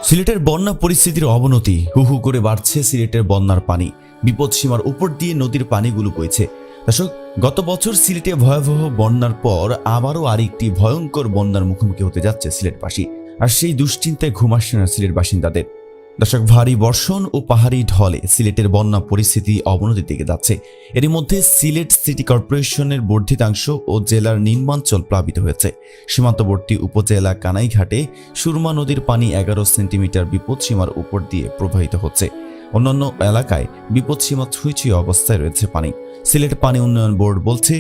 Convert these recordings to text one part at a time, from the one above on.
সিলেটের বন্যা পরিস্থিতির অবনতি, হু হু করে বাড়ছে সিলেটের বন্যার পানি। বিপদসীমার উপর দিয়ে নদীর পানিগুলো বইছে। দর্শক, গত বছর সিলেটে ভয়াবহ বন্যার পর আবারও আরেকটি ভয়ঙ্কর বন্যার মুখোমুখি হতে যাচ্ছে সিলেটবাসী। আর সেই দুশ্চিন্তায় ঘুম আসছে না সিলেট বাসিন্দাদের। দর্শক, ভারী বর্ষণ ও পাহাড়ি ঢলে সিলেটের বন্যা পরিস্থিতি অবনতির দিকে যাচ্ছে। এরই মধ্যে সিলেট সিটি কর্পোরেশনের বর্ধিতাংশ ও জেলার নিম্নাঞ্চল প্লাবিত হয়েছে। সীমান্তবর্তী উপজেলা কানাইঘাটে সুরমা নদীর পানি 11 সেন্টিমিটার বিপদসীমার উপর দিয়ে প্রবাহিত হচ্ছে। অন্যান্য এলাকায় বিপদসীমা ছুঁই অবস্থায় রয়েছে পানি। সিলেট পানি উন্নয়ন বোর্ড বলছে,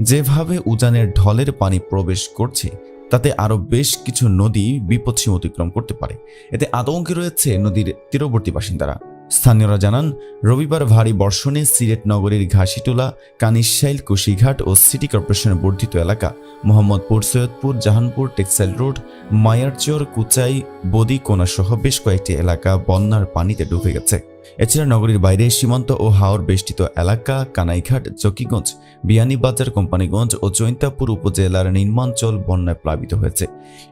যেভাবে উজানের ঢলের পানি প্রবেশ করছে তাতে আরও বেশ কিছু নদী বিপদসীমা অতিক্রম করতে পারে। এতে আতঙ্কে রয়েছে নদীর তীরবর্তী বাসিন্দারা। স্থানীয়রা জানান, রবিবার ভারী বর্ষণে সিলেট নগরীর ঘাসিটোলা, কানিশাইল, কুশিঘাট ও সিটি কর্পোরেশনের বর্ধিত এলাকা মোহাম্মদপুর, সৈয়দপুর, জাহানপুর, টেক্সটাইল রোড, মায়ারচর, কুচাই, বদিকোনা সহ বেশ কয়েকটি এলাকা বন্যার পানিতে ডুবে গেছে। এছাড়া নগরীর বাইরে সীমান্ত ও হাওর বেষ্টিত এলাকা কানাইঘাট, জকিগঞ্জ, বিয়ানীবাজার, কোম্পানিগঞ্জ ও জৈন্তাপুর উপজেলার নিম্নাঞ্চল বন্যায় প্লাবিত হয়েছে।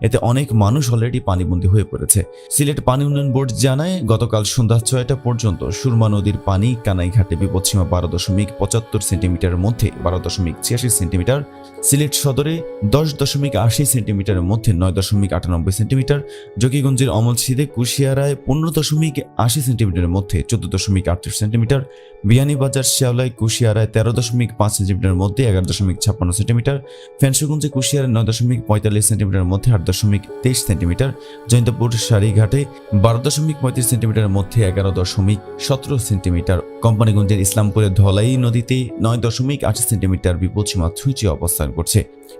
এতে অনেক মানুষ অলরেডি পানিবন্দী হয়ে পড়েছে। সিলেট পানি উন্নয়ন বোর্ড জানায়, গতকাল সন্ধ্যা 6টা পর্যন্ত সুরমা নদীর পানি কানাইঘাটে বিপদসীমা 12.75 সেন্টিমিটারের মধ্যে 12.86 সেন্টিমিটার, সিলেট সদরে 10.80 সেন্টিমিটারের মধ্যে 9.98 সেন্টিমিটার, জকিগঞ্জের অমলসিদে, কুশিয়ারায় 15.80 সেন্টিমিটারের মধ্যে 14.38 সেন্টিমিটার, বিয়ানীবাজার, শেওলায়, কুশিয়ারায় 13.5 সেন্টিমিটারের মধ্যে 11.56 সেন্টিমিটার, ফেনসুগঞ্জে, কুশিয়ারায় 9.45 সেন্টিমিটারের মধ্যে 8.23 সেন্টিমিটার, জৈন্তপুর, সারিঘাটে 12.35 সেন্টিমিটারের মধ্যে 11.17 সেন্টিমিটার, কোম্পানিগঞ্জের ইসলামপুরের ধলাই নদীতে 9.8 সেন্টিমিটার বিপদসীমা ছুঁই অবস্থান করছে।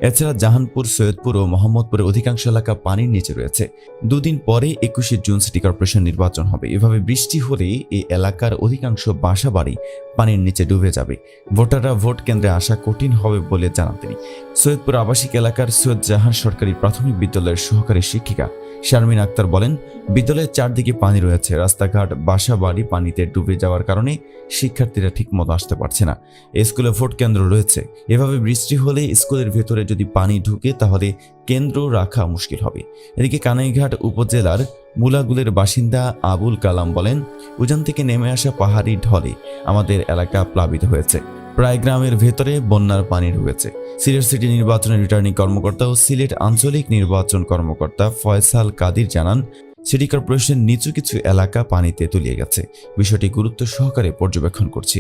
এছাড়া জাহানপুর, সৈয়দপুর ও মোহাম্মদপুরের অধিকাংশ এলাকা পানির নিচে রয়েছে। দুদিন পরে 21শে জুন সিটি কর্পোরেশন নির্বাচন হবে। এভাবে বৃষ্টি হলে এই এলাকার অধিকাংশ বাসা বাড়ি পানির নিচে ডুবে যাবে। ভোটাররা ভোট কেন্দ্রে আসা কঠিন হবে বলে জানান তিনি। সৈয়দপুর আবাসিক এলাকার সৈয়দ জাহান সরকারি প্রাথমিক বিদ্যালয়ের সহকারী শিক্ষিকা শারমিন আক্তার বলেন, বিদ্যালয়ের চারদিকে পানি রয়েছে। রাস্তাঘাট, বাসা বাড়ি পানিতে ডুবে যাওয়ার কারণে শিক্ষার্থীরা ঠিকমতো আসতে পারছে না। স্কুলে ভোট কেন্দ্র রয়েছে। এভাবে বৃষ্টি হলে স্কুলের ভেতরে যদি পানি ঢুকে তাহলে কেন্দ্র রাখা মুশকিল হবে। এদিকে কানাইঘাট উপজেলার মুলাগুলের বাসিন্দা আবুল কালাম বলেন, উজান থেকে নেমে আসা পাহাড়ি ঢলে আমাদের এলাকা প্লাবিত হয়েছে। প্রায় গ্রামের ভেতরে বন্যার পানি ঢুকেছে। সিলেট সিটি নির্বাচনের রিটার্নিং কর্মকর্তা ও সিলেট আঞ্চলিক নির্বাচন কর্মকর্তা ফয়সাল কাদির জানান, সিটি কর্পোরেশন নিচু কিছু এলাকা পানিতে তলিয়ে গেছে। বিষয়টি গুরুত্ব সহকারে পর্যবেক্ষণ করছি।